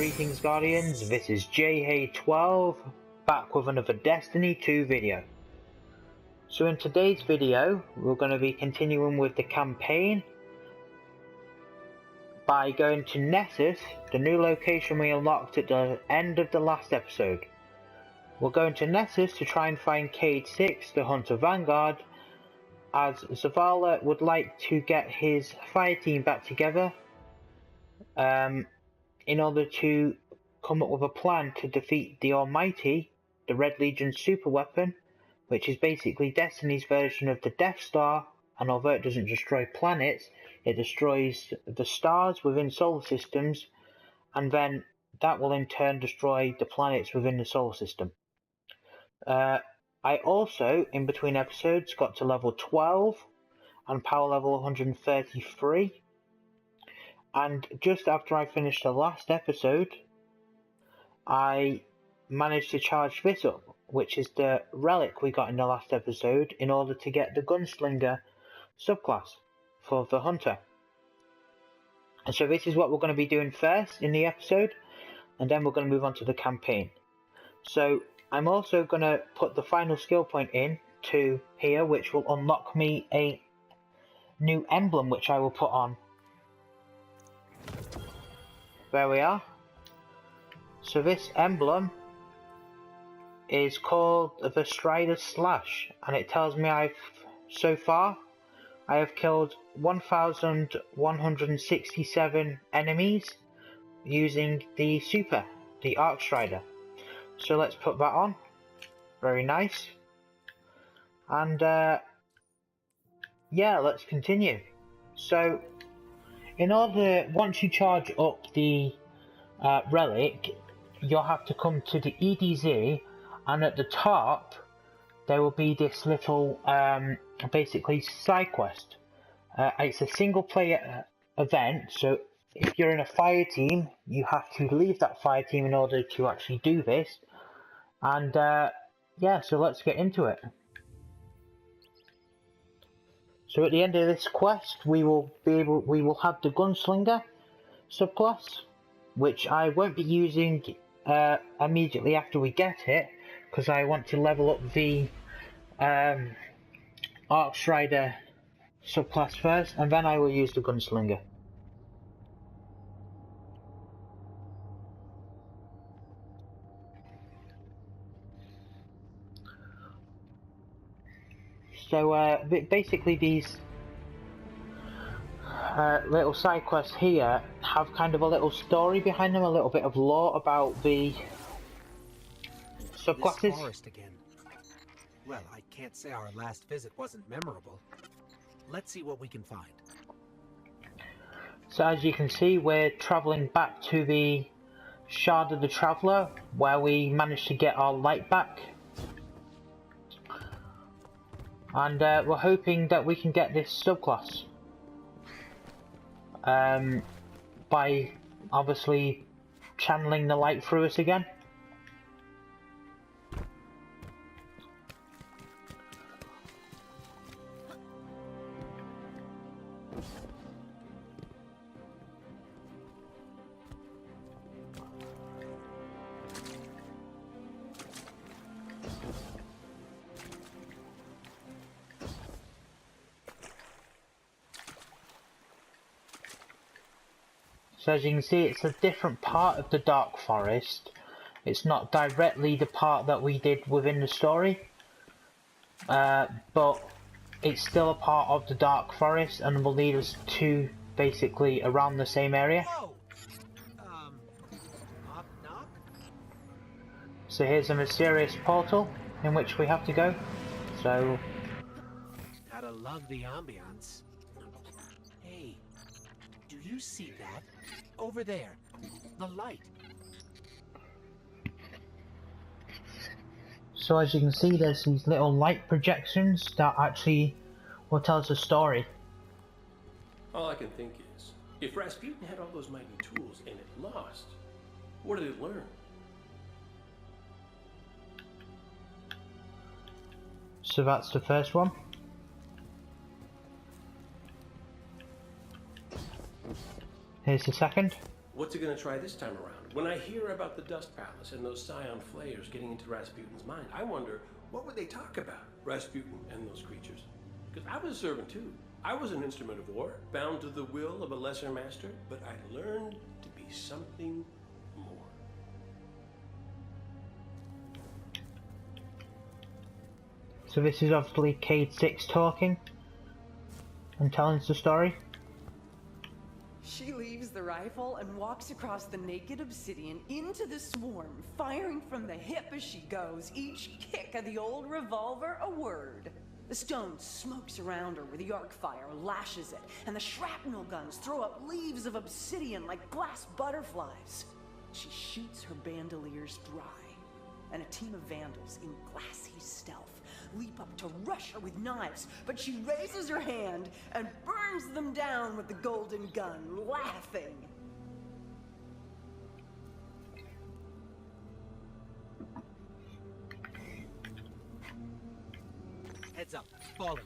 Greetings Guardians, this is JHey12 back with another Destiny 2 video. So in today's video we're going to be continuing with the campaign by going to Nessus, the new location we unlocked at the end of the last episode. We're going to Nessus to try and find Cade 6, the Hunter Vanguard, as Zavala would like to get his fire team back together in order to come up with a plan to defeat the Almighty, the Red Legion super weapon, which is basically Destiny's version of the Death Star, and although it doesn't destroy planets, it destroys the stars within solar systems, and then that will in turn destroy the planets within the solar system. I also, in between episodes, got to level 12 and power level 133. And just after I finished the last episode, I managed to charge this up, which is the relic we got in the last episode, in order to get the Gunslinger subclass for the Hunter. And so this is what we're going to be doing first in the episode, and then we're going to move on to the campaign. So I'm also going to put the final skill point in to here, which will unlock me a new emblem, which I will put on. There we are. So this emblem is called the Strider Slash, and it tells me so far I have killed 1,167 enemies using the Arc Strider. So let's put that on. Very nice. And yeah, let's continue. So once you charge up the relic, you'll have to come to the EDZ, and at the top there will be this little basically side quest. It's a single player event, so if you're in a fire team you have to leave that fire team in order to actually do this. And yeah, so let's get into it. So at the end of this quest, we will have the Gunslinger subclass, which I won't be using immediately after we get it, because I want to level up the Arc Strider subclass first, and then I will use the Gunslinger. So basically these little side quests here have kind of a little story behind them, a little bit of lore about the subclasses. This forest again. Well, I can't say our last visit wasn't memorable. Let's see what we can find. So as you can see, we're travelling back to the Shard of the Traveller, where we managed to get our light back. And we're hoping that we can get this subclass by obviously channeling the light through us again. So as you can see, it's a different part of the Dark Forest. It's not directly the part that we did within the story, but it's still a part of the Dark Forest and will lead us to basically around the same area. Whoa! Knock, knock? So here's a mysterious portal in which we have to go. So Gotta love the ambience. Hey, do you see that? Over there, the light. So as you can see, there's these little light projections that actually will tell us a story. All I can think is, if Rasputin had all those mighty tools and it lost, what did it learn? So that's the first one. Here's the second. What's it gonna try this time around? When I hear about the Dust Palace and those Scion flayers getting into Rasputin's mind, I wonder, what would they talk about, Rasputin and those creatures? Because I was a servant too. I was an instrument of war, bound to the will of a lesser master, but I learned to be something more. So this is obviously Cade 6 talking and telling us the story. She leaves the rifle and walks across the naked obsidian into the swarm, firing from the hip as she goes, each kick of the old revolver a word. The stone smokes around her where the arc fire lashes it, and the shrapnel guns throw up leaves of obsidian like glass butterflies. She shoots her bandoliers dry, and a team of vandals in glassy stealth leap up to rush her with knives, but she raises her hand and burns them down with the golden gun, laughing. Heads up, falling.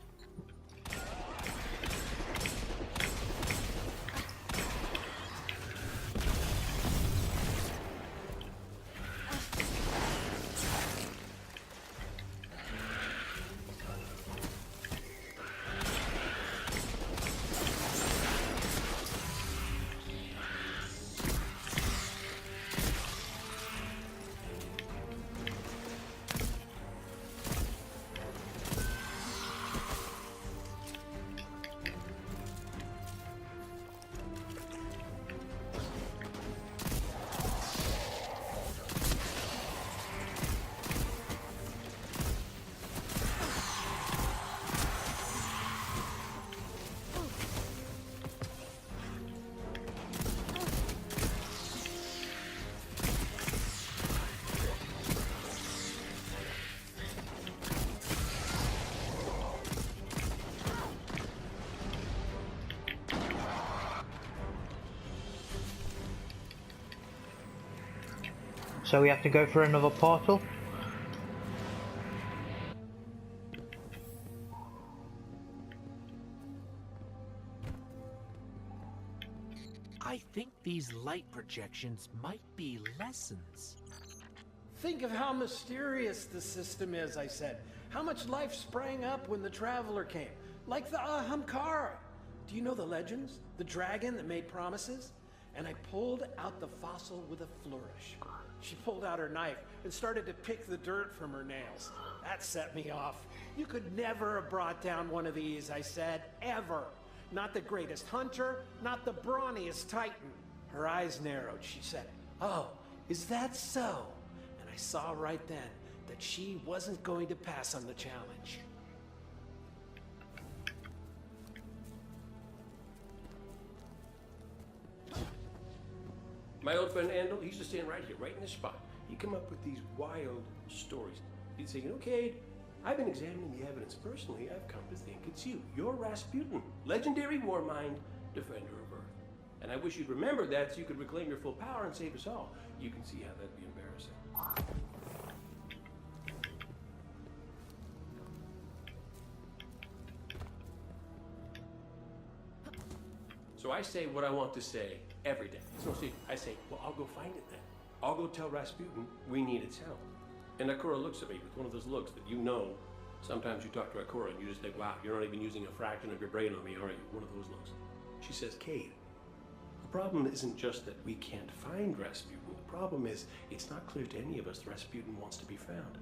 So we have to go for another portal. I think these light projections might be lessons. Think of how mysterious the system is, I said. How much life sprang up when the Traveler came. Like the Ahamkara. Do you know the legends? The dragon that made promises? And I pulled out the fossil with a flourish. She pulled out her knife and started to pick the dirt from her nails. That set me off. You could never have brought down one of these, I said. Ever. Not the greatest hunter, not the brawniest titan. Her eyes narrowed. She said, "Oh, is that so?" And I saw right then that she wasn't going to pass on the challenge. My old friend Andal, he used to stand right here, right in this spot. He'd come up with these wild stories. He'd say, Cade, I've been examining the evidence personally. I've come to think it's you. You're Rasputin, legendary war mind, defender of Earth. And I wish you'd remember that so you could reclaim your full power and save us all. You can see how that'd be embarrassing. So I say what I want to say every day. It's no secret. I say, well, I'll go find it then. I'll go tell Rasputin we need its help. And Akura looks at me with one of those looks that sometimes you talk to Akura and you just think, wow, you're not even using a fraction of your brain on me, are you? One of those looks. She says, Cade, the problem isn't just that we can't find Rasputin. The problem is it's not clear to any of us that Rasputin wants to be found.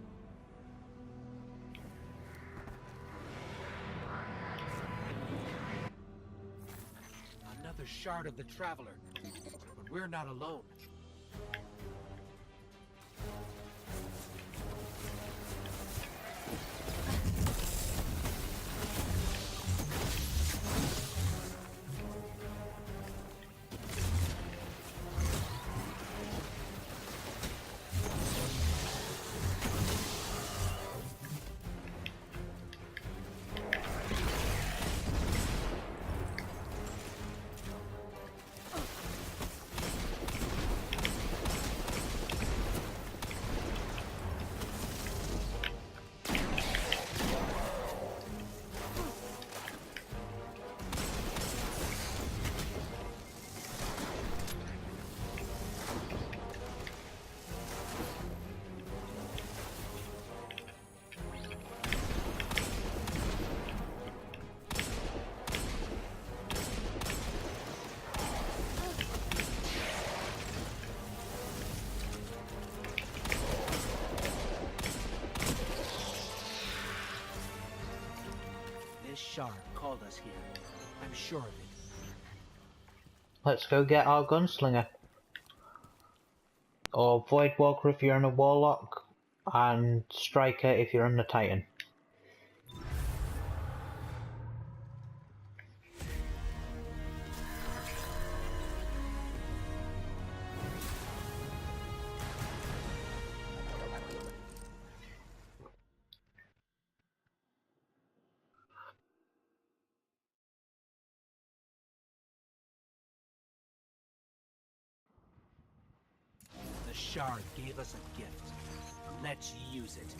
Another shard of the Traveler. But we're not alone. Shard called us here. I'm sure of it. Let's go get our Gunslinger. Or Voidwalker if you're in a Warlock, and Striker if you're in the Titan. The Shard gave us a gift. Let's use it.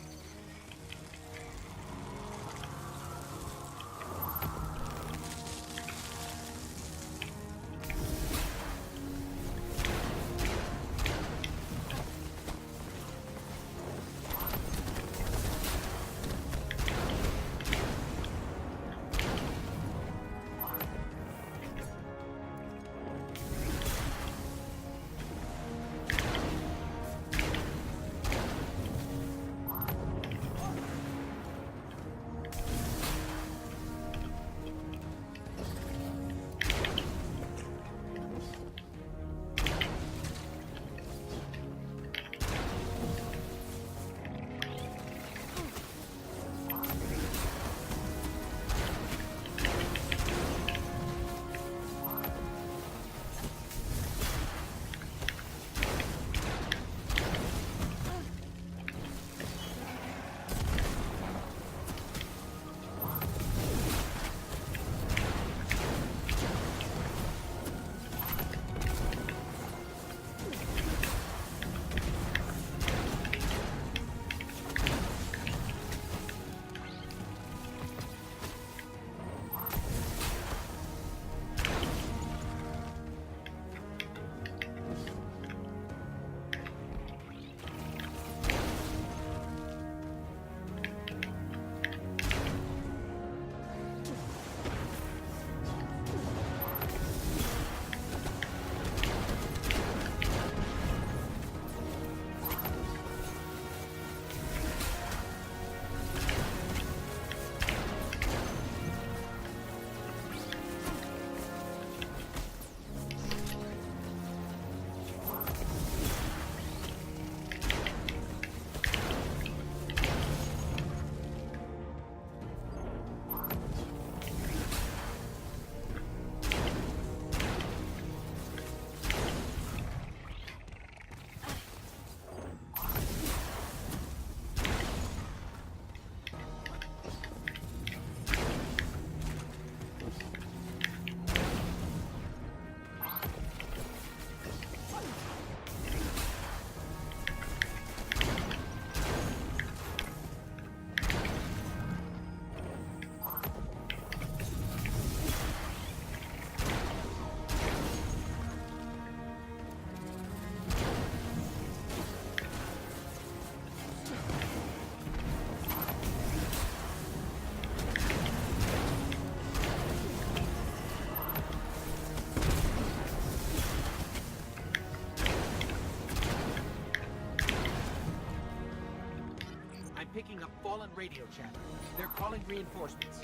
Picking up fallen radio chatter. They're calling reinforcements.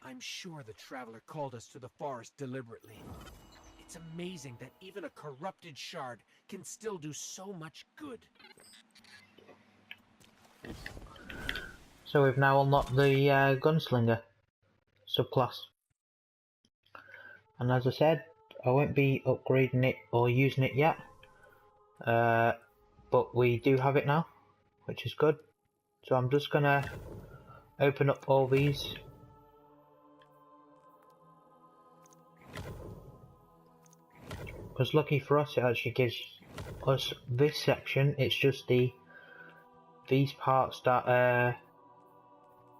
I'm sure the Traveler called us to the forest deliberately. It's amazing that even a corrupted shard can still do so much good. So we've now unlocked the Gunslinger subclass. And as I said, I won't be upgrading it or using it yet. But we do have it now, which is good. So I'm just gonna open up all these. Because lucky for us, it actually gives us this section. It's just these parts that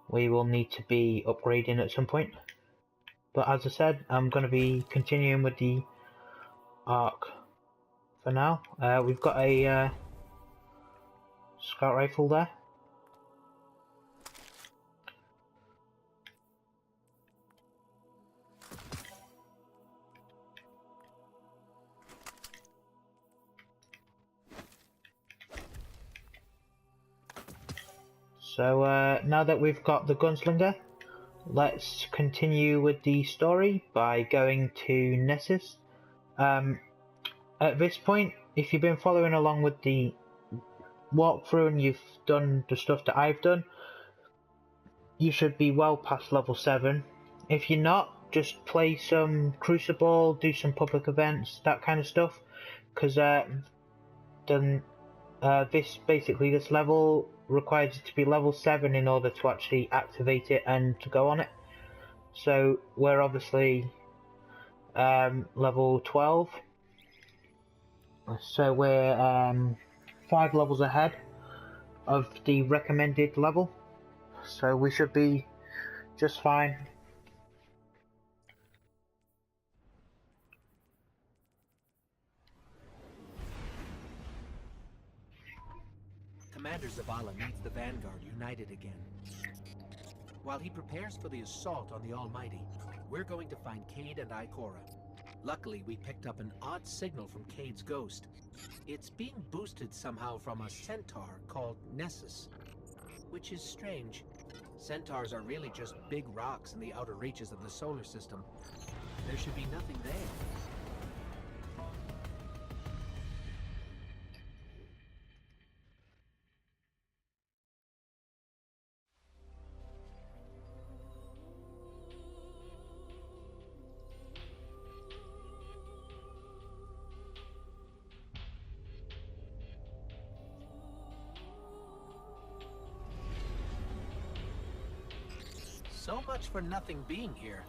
we will need to be upgrading at some point. But as I said, I'm going to be continuing with the arc for now. We've got a scout rifle there. So now that we've got the Gunslinger, let's continue with the story by going to Nessus. At this point, if you've been following along with the walkthrough and you've done the stuff that I've done, you should be well past level 7. If you're not, just play some Crucible, do some public events, that kind of stuff, because this level requires it to be level 7 in order to actually activate it and to go on it. So we're obviously level 12, so we're 5 levels ahead of the recommended level, so we should be just fine. Commander Zavala needs the Vanguard united again. While he prepares for the assault on the Almighty, we're going to find Cade and Ikora. Luckily, we picked up an odd signal from Cade's ghost. It's being boosted somehow from a centaur called Nessus, which is strange. Centaurs are really just big rocks in the outer reaches of the solar system. There should be nothing there. So much for nothing being here.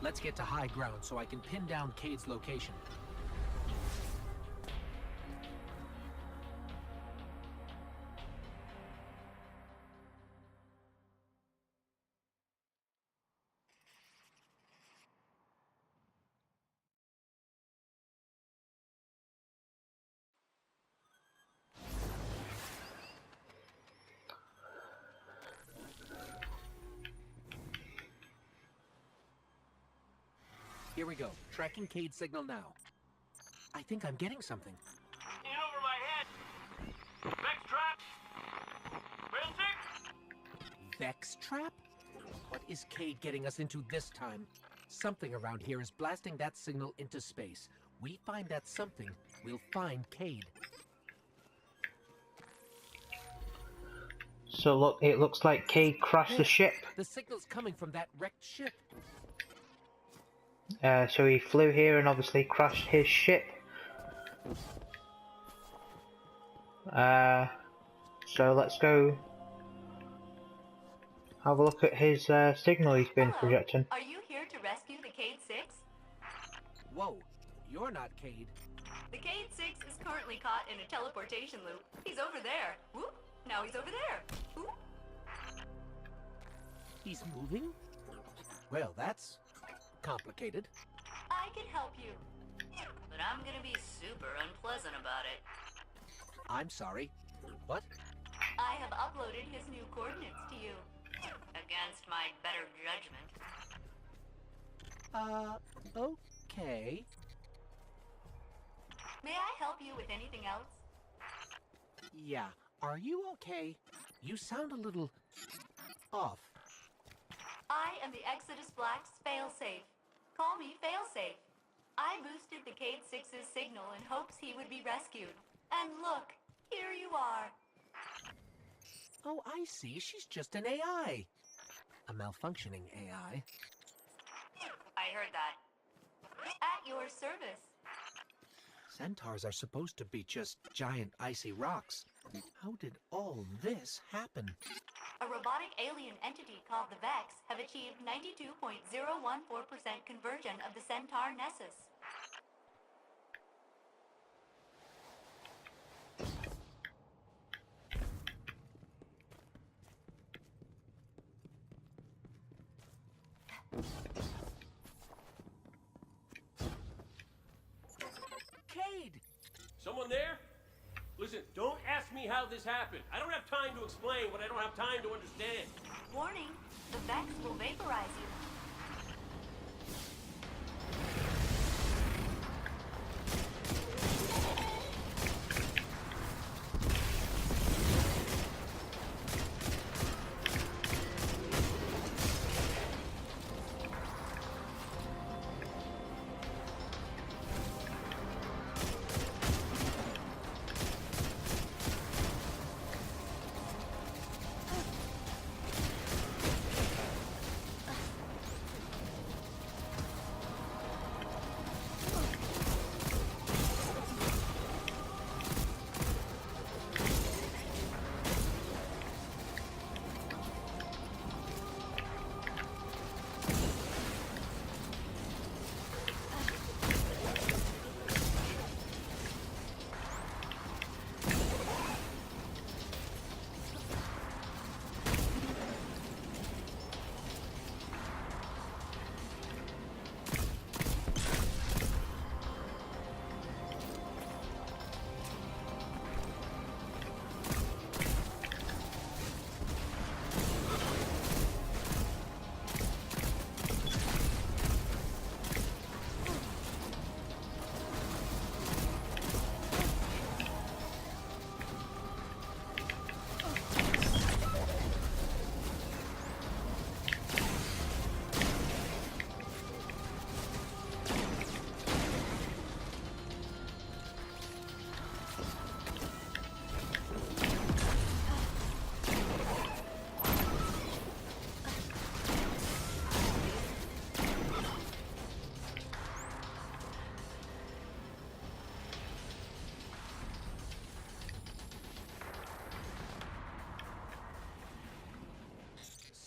Let's get to high ground so I can pin down Cade's location. Here we go. Tracking Cade's signal now. I think I'm getting something. In over my head. Vex trap. Failsafe. Vex trap? What is Cade getting us into this time? Something around here is blasting that signal into space. We find that something, we'll find Cade. So look, it looks like Cade crashed the ship. The signal's coming from that wrecked ship. So he flew here and obviously crashed his ship. So let's go have a look at his signal he's been projecting. Are you here to rescue the Cade 6? Whoa, you're not Cade. The Cade 6 is currently caught in a teleportation loop. He's over there. Whoop! Now he's over there. Whoop! He's moving? Well, that's complicated. I can help you. But I'm gonna be super unpleasant about it. I'm sorry. What? I have uploaded his new coordinates to you. Against my better judgment. Okay. May I help you with anything else? Yeah. Are you okay? You sound a little off. I am the Exodus Black's Failsafe. Call me Failsafe. I boosted the Cade 6's signal in hopes he would be rescued. And look, here you are. Oh, I see. She's just an AI. A malfunctioning AI. I heard that. At your service. Centaurs are supposed to be just giant icy rocks. How did all this happen? A robotic alien entity called the Vex have achieved 92.014% conversion of the Centaur Nessus. Cade! Someone there? Listen, don't ask me how this happened. I don't have time to explain what I don't have time to understand. Warning, the Vex will vaporize you.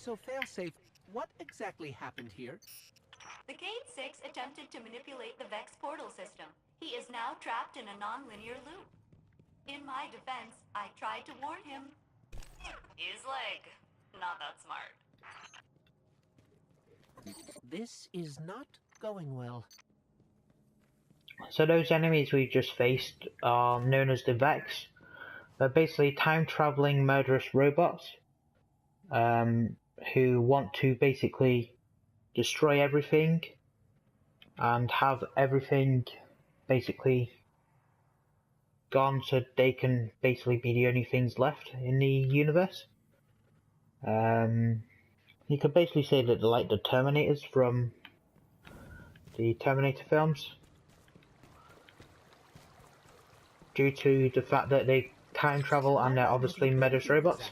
So, Failsafe, what exactly happened here? The Cade 6 attempted to manipulate the Vex portal system. He is now trapped in a non-linear loop. In my defense, I tried to warn him. His leg. Not that smart. This is not going well. So those enemies we just faced are known as the Vex. They're basically time-traveling murderous robots who want to basically destroy everything and have everything basically gone so they can basically be the only things left in the universe. You could basically say that they're like the Terminators from the Terminator films, due to the fact that they time travel and they're obviously murderous robots.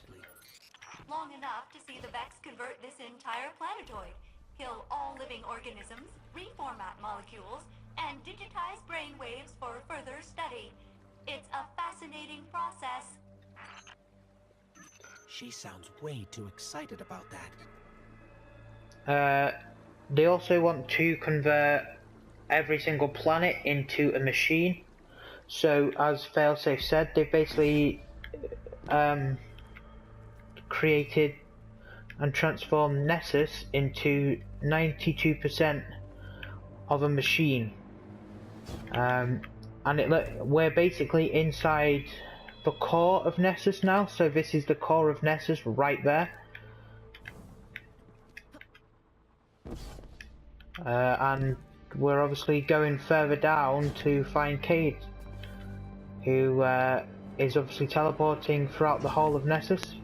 Long enough to see the Vex convert this entire planetoid, kill all living organisms, reformat molecules, and digitize brainwaves for further study. It's a fascinating process. She sounds way too excited about that. They also want to convert every single planet into a machine. So, as Failsafe said, they basically created and transformed Nessus into 92% of a machine. And we're basically inside the core of Nessus now, so this is the core of Nessus right there. And we're obviously going further down to find Cade, who is obviously teleporting throughout the whole of Nessus.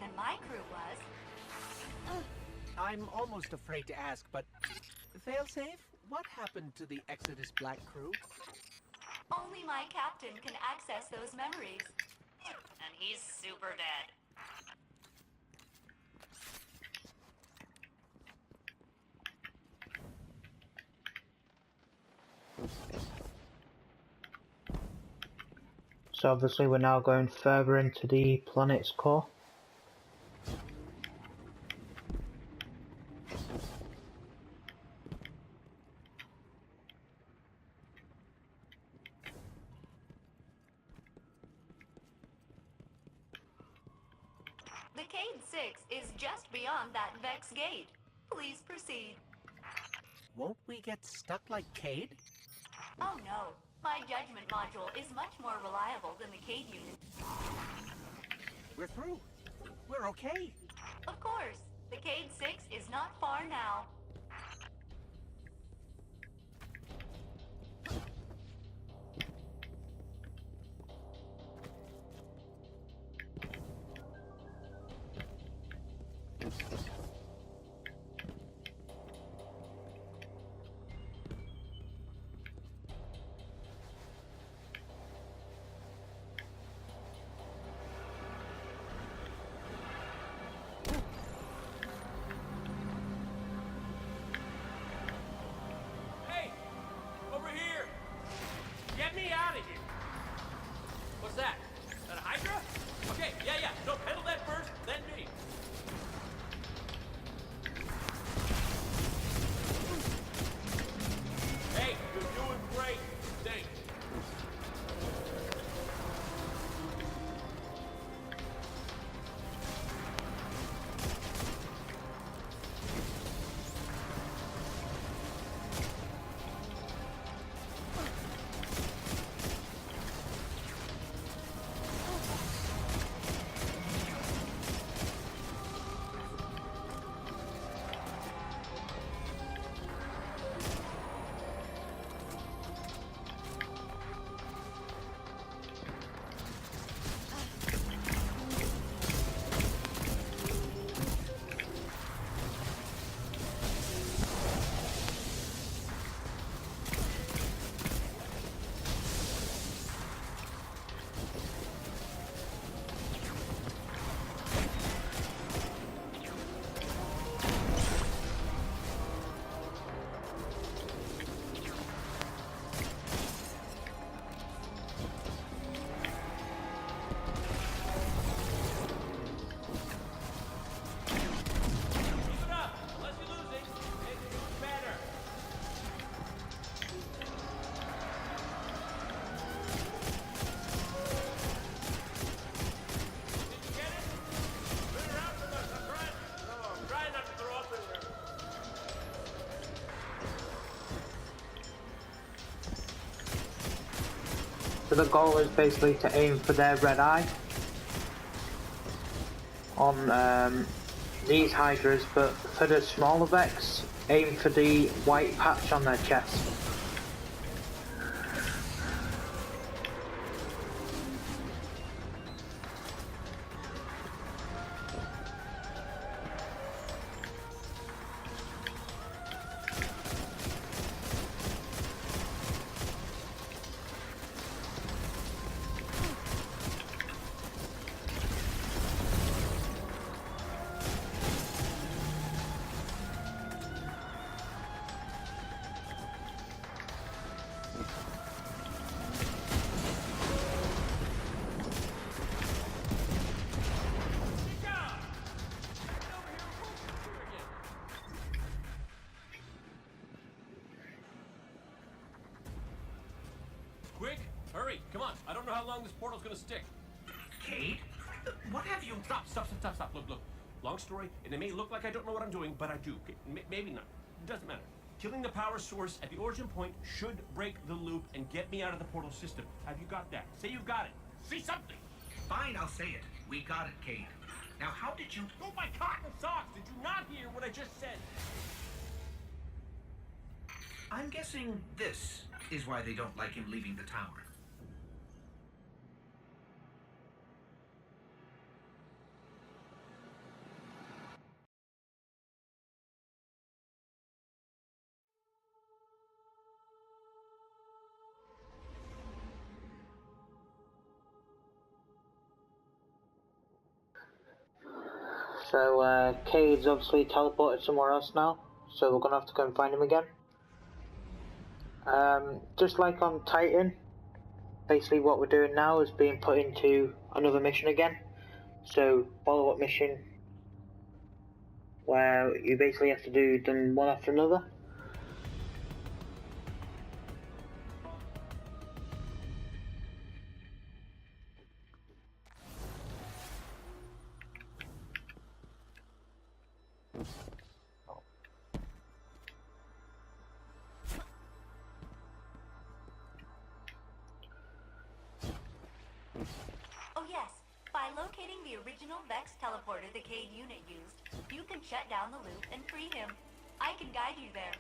and my crew was. I'm almost afraid to ask, but Failsafe, what happened to the Exodus Black crew? Only my captain can access those memories. And he's super dead. So obviously we're now going further into the planet's core. The Cade 6 is just beyond that Vex gate. Please proceed. Won't we get stuck like Cade? Oh no, my judgment module is much more reliable than the Cade unit. We're through. We're okay. Of course, the Cade 6 is not far now. Hey! Over here! Get me out of here! What's that? That a Hydra? Okay, yeah. No, handle that first, then me. Hey, you're doing great. Thanks. Keep it up. Unless you're losing, make it move better. Did you get it? Spin around for us. I'm trying not to throw up in there. So the goal is basically to aim for their red eye on these Hydras, but for the smaller Vex, aim for the white patch on their chest. Good job! Get over here and pull through again. Quick, hurry, come on. I don't know how long this portal's gonna stick. Cade? What have you... Stop. Look. Long story, and it may look like I don't know what I'm doing, but I do. Maybe not. It doesn't matter. Killing the power source at the origin point should break the loop and get me out of the portal system. Have you got that? Say you've got it. Say something. Fine, I'll say it. We got it, Cade. Now, how did you... Oh, my cotton socks! Did you not hear what I just said? I'm guessing this is why they don't like him leaving the tower. So Cade's obviously teleported somewhere else now, so we're gonna have to go and find him again. Just like on Titan, basically what we're doing now is being put into another mission again. So follow-up mission where you basically have to do them one after another. Oh yes, by locating the original Vex teleporter the Cade unit used, you can shut down the loop and free him. I can guide you there.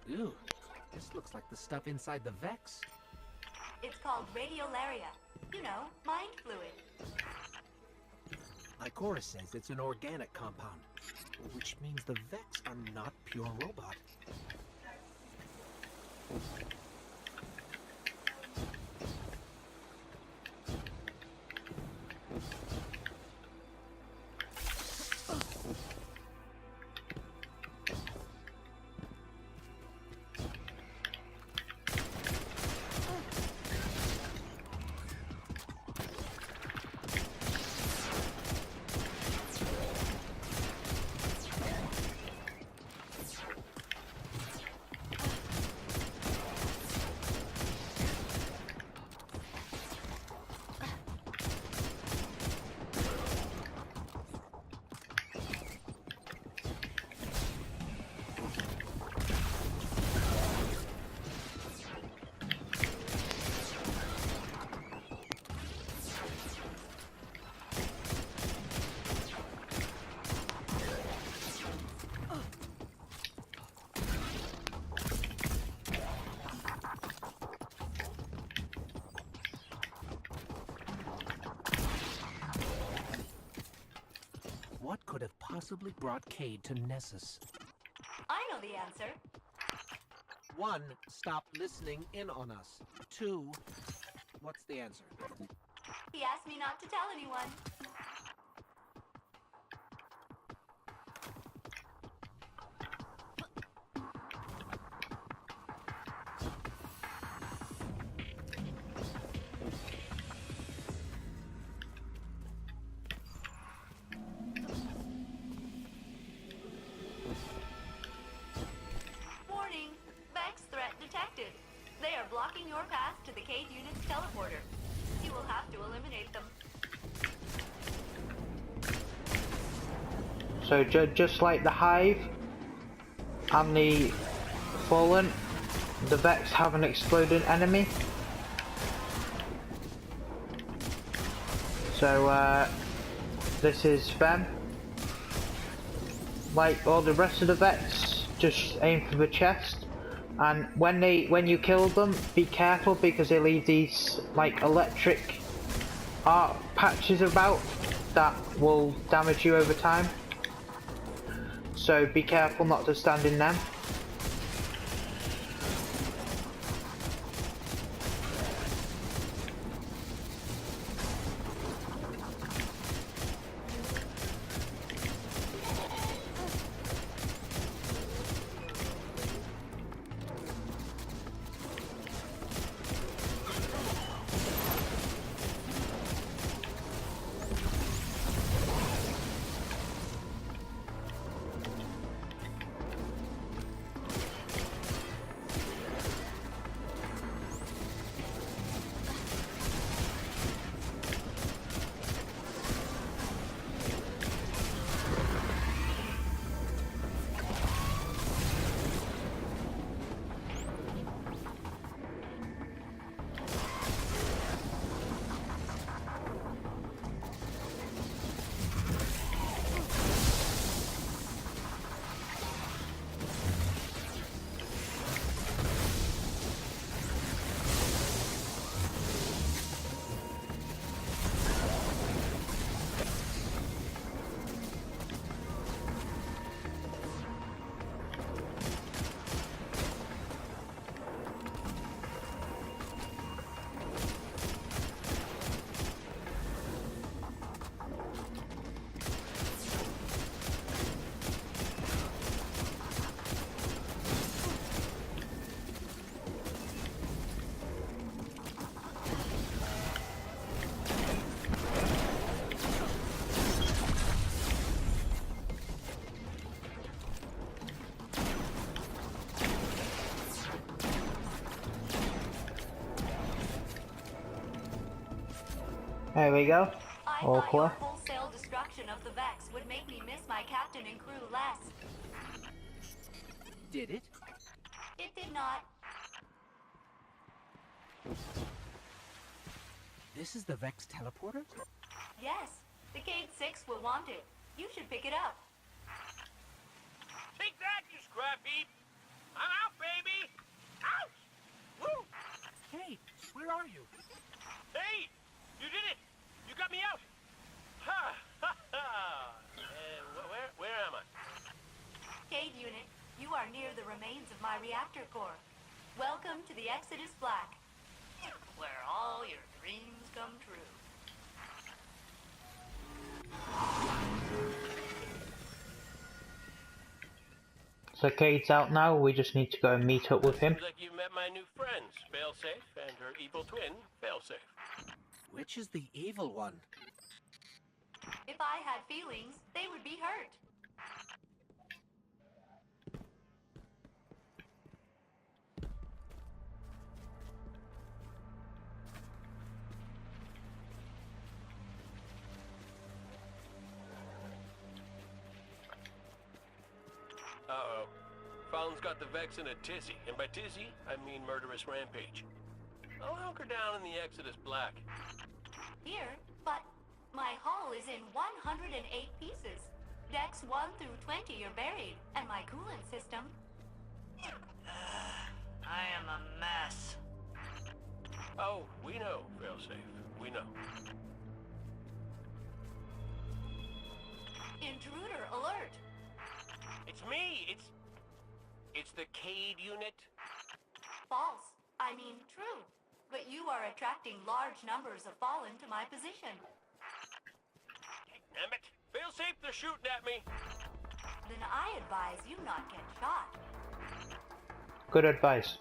Ew, this looks like the stuff inside the Vex. It's called radiolaria. You know, mind fluid. Ikora says it's an organic compound, which means the Vex are not pure robot. What could have possibly brought Cade to Nessus? I know the answer. 1, stop listening in on us. 2, what's the answer? He asked me not to tell anyone. Warning! Vex threat detected. They are blocking your path to the Cade unit's teleporter. You will have to eliminate them. So just like the Hive and the Fallen, the Vex have an exploding enemy. So this is them. Like all the rest of the Vex, just aim for the chest. And when you kill them, be careful because they leave these like electric arc patches about that will damage you over time. So be careful not to stand in them. There we go. I All thought your clear. wholesale destruction of the Vex would make me miss my captain and crew less. Did it? It did not. This is the Vex teleporter? Yes, the Cade 6 will want it. You should pick it up. Take that, you scrap heap! I'm out, baby! Out! Woo! Hey, where are you? Hey! You did it! You got me out! Ha! Ha! Ha! Where am I? Cade unit, you are near the remains of my reactor core. Welcome to the Exodus Black, where all your dreams come true. So Cade's out now, we just need to go and meet up with him. Seems like you've met my new friends, Failsafe and her evil twin, Failsafe. Which is the evil one? If I had feelings, they would be hurt. Uh-oh. Fallon's got the Vex in a tizzy, and by tizzy, I mean murderous rampage. I'll hunker down in the Exodus Black. Here, but my hull is in 108 pieces. Decks 1 through 20 are buried, and my coolant system... I am a mess. Oh, we know, Failsafe. We know. Intruder alert! It's me! It's the Cade unit. False. I mean true. But you are attracting large numbers of Fallen to my position. Damn it! Failsafe, they're shooting at me! Then I advise you not get shot. Good advice.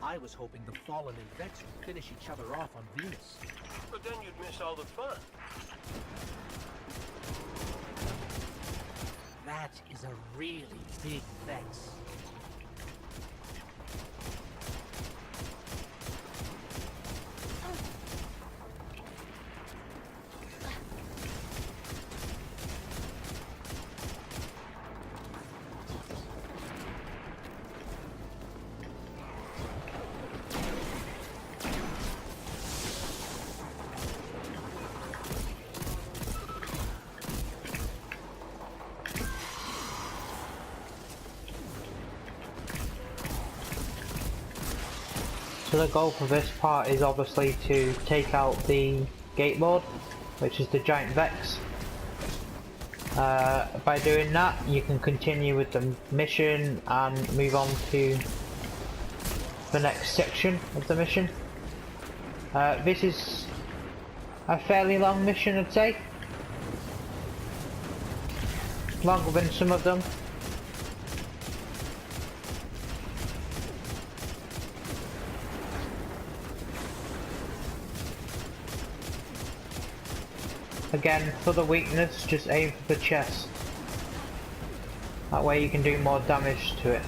I was hoping the Fallen and Vex would finish each other off on Venus. But then you'd miss all the fun. That is a really big Vex. So the goal for this part is obviously to take out the gate lord, which is the giant Vex. By doing that, you can continue with the mission and move on to the next section of the mission. This is a fairly long mission, I'd say. Longer than some of them. Again, for the weakness, just aim for the chest. That way you can do more damage to it.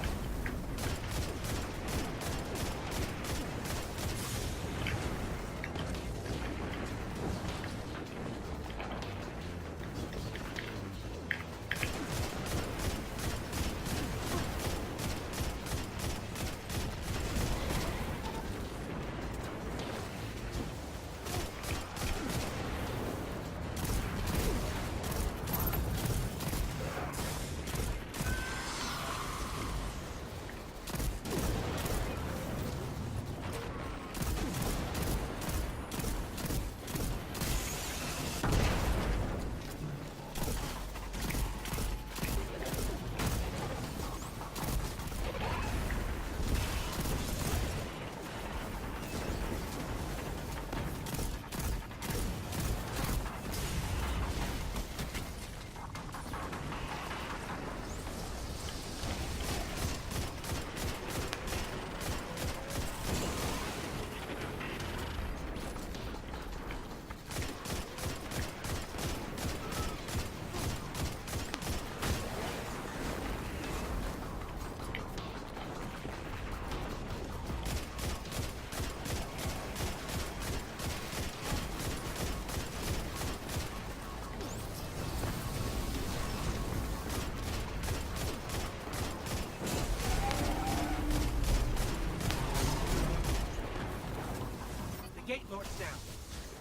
down.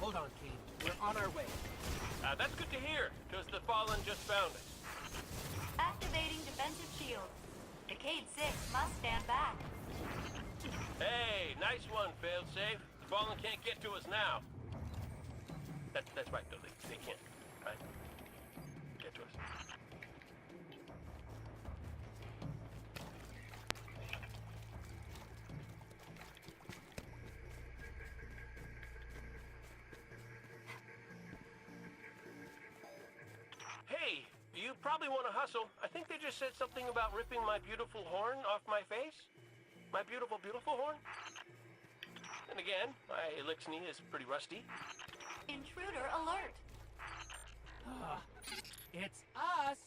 Hold on, Cade. We're on our way. That's good to hear, because the Fallen just found us. Activating defensive shield. The Cade 6 must stand back. Hey, nice one, Failsafe. The Fallen can't get to us now. That's right, though. They can't, right? Get to us. Hey, you probably want to hustle. I think they just said something about ripping my beautiful horn off my face. My beautiful, beautiful horn. And again, my elixir is pretty rusty. Intruder alert. It's us!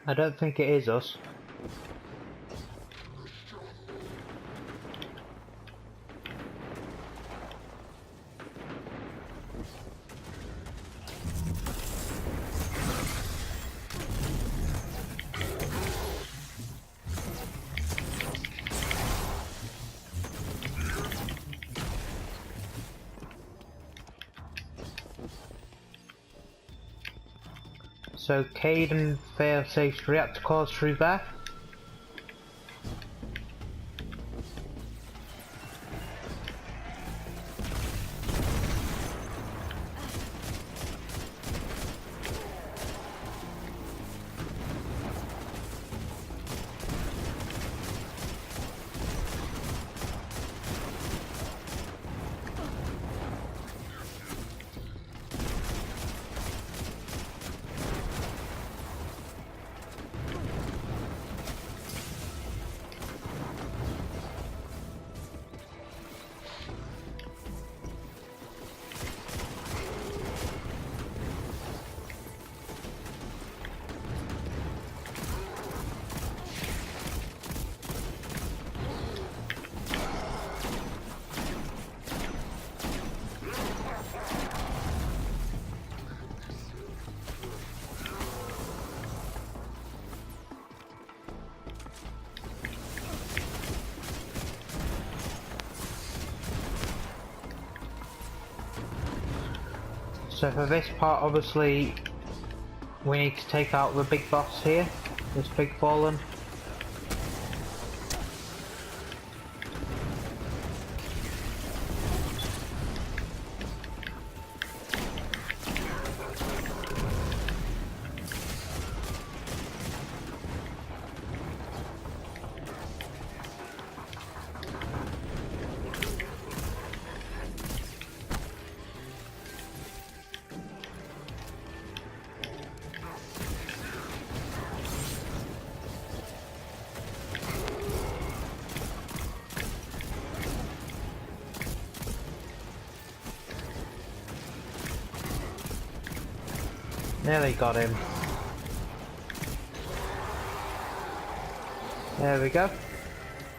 I don't think it is us. So Cade and Failsafe's reactor cores through there. So for this part, obviously, we need to take out the big boss here, this big Fallen. Nearly got him. There we go.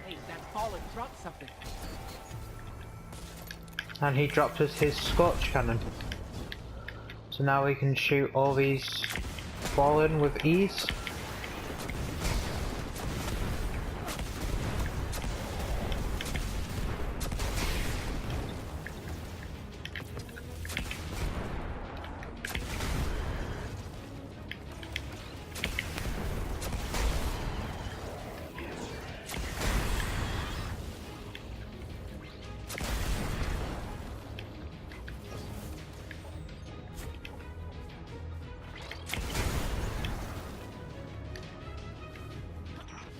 Hey, that Fallen dropped something. And he dropped us his Scorch Cannon. So now we can shoot all these Fallen with ease.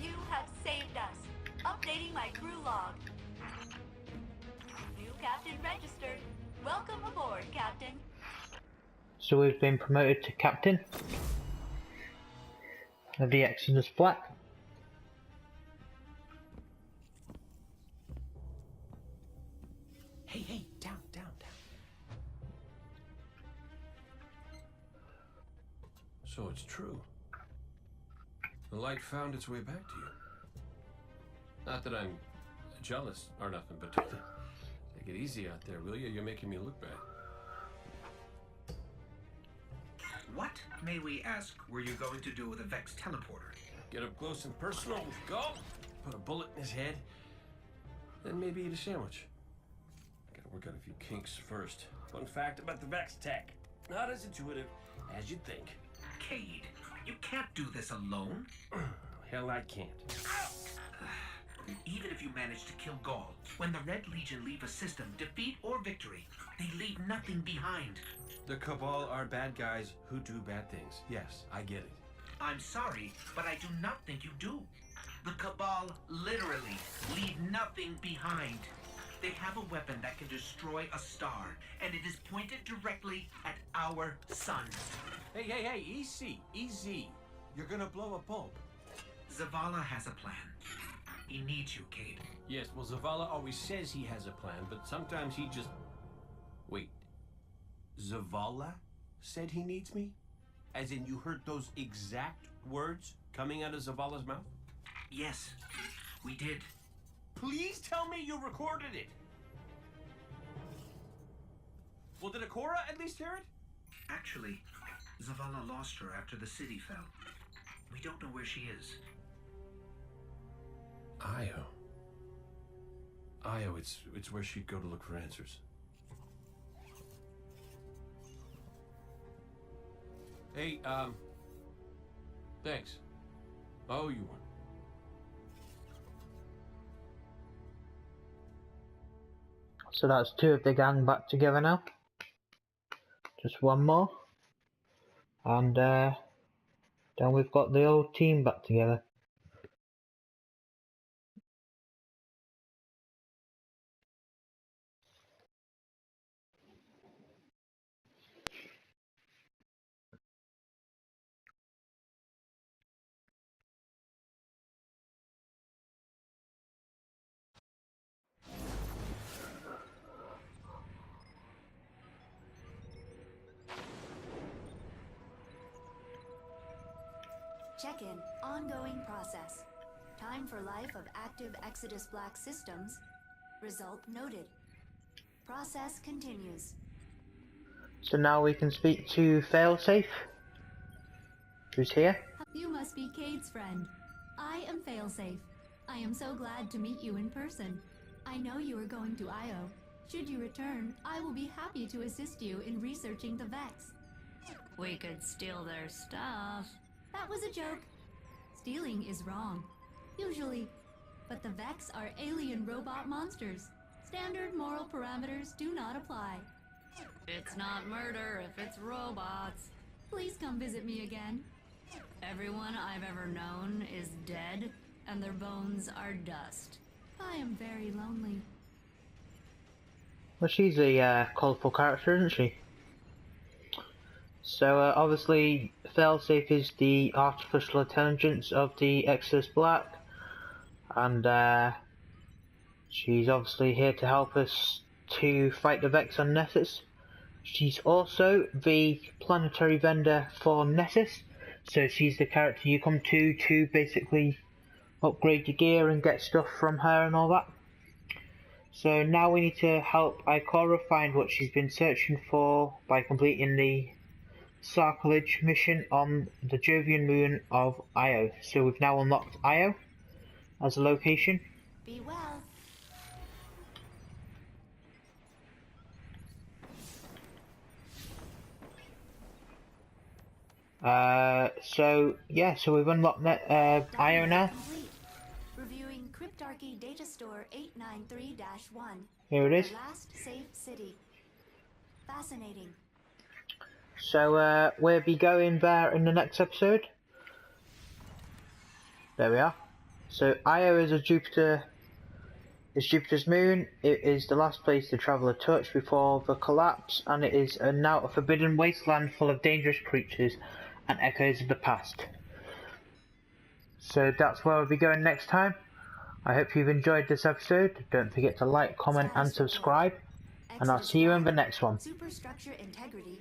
You have saved us. Updating my crew log. New captain registered. Welcome aboard, Captain. So we've been promoted to Captain. And the Exodus Black. Hey, down. So it's true. The light found its way back to you. Not that I'm jealous or nothing, but take it easy out there, will you? You're making me look bad. What, may we ask, were you going to do with a Vex teleporter? Get up close and personal. Go! put a bullet in his head, then maybe eat a sandwich. I gotta work out a few kinks first. Fun fact about the Vex tech. Not as intuitive as you'd think. Cade, you can't do this alone. Hell, I can't. Even if you manage to kill Gaul, when the Red Legion leave a system, defeat or victory, they leave nothing behind. The Cabal are bad guys who do bad things. Yes, I get it. I'm sorry, but I do not think you do. The Cabal literally leave nothing behind. They have a weapon that can destroy a star, and it is pointed directly at our sun. Hey, easy, easy. You're gonna blow a bulb. Zavala has a plan. He needs you, Cade. Yes, well, Zavala always says he has a plan, but sometimes he just... Wait. Zavala said he needs me? As in you heard those exact words coming out of Zavala's mouth? Yes, we did. Please tell me you recorded it! Well, did Ikora at least hear it? Actually, Zavala lost her after the city fell. We don't know where she is. Io. Io, it's where she'd go to look for answers. Hey, thanks. Oh, you won. So that's 2 of the gang back together now. Just 1 more. And then we've got the old team back together. Check-in. Ongoing process. Time for life of active Exodus Black systems. Result noted. Process continues. So now we can speak to Failsafe, who's here. You must be Cade's friend. I am Failsafe. I am so glad to meet you in person. I know you are going to Io. Should you return, I will be happy to assist you in researching the Vex. We could steal their stuff. That was a joke. Stealing is wrong. Usually. But the Vex are alien robot monsters. Standard moral parameters do not apply. It's not murder if it's robots. Please come visit me again. Everyone I've ever known is dead, and their bones are dust. I am very lonely. Well, she's a colourful character, isn't she? So obviously Failsafe is the artificial intelligence of the Exodus Black, and she's obviously here to help us to fight the Vex on Nessus. She's also the planetary vendor for Nessus, so she's the character you come to basically upgrade your gear and get stuff from her and all that. So now we need to help Ikora find what she's been searching for by completing the Sarcollage mission on the Jovian moon of Io. So we've now unlocked Io as a location. Be well. So we've unlocked Io now. Complete. Reviewing Cryptarchy Data Store 893-1. Here it is. The last safe city. Fascinating. So we'll be going there in the next episode. There we are. So Io is Jupiter's moon. It is the last place the traveller touched before the collapse, and it is now a forbidden wasteland full of dangerous creatures and echoes of the past. So that's where we'll be going next time. I hope you've enjoyed this episode. Don't forget to like, comment and subscribe, and I'll see you in the next one. Superstructure integrity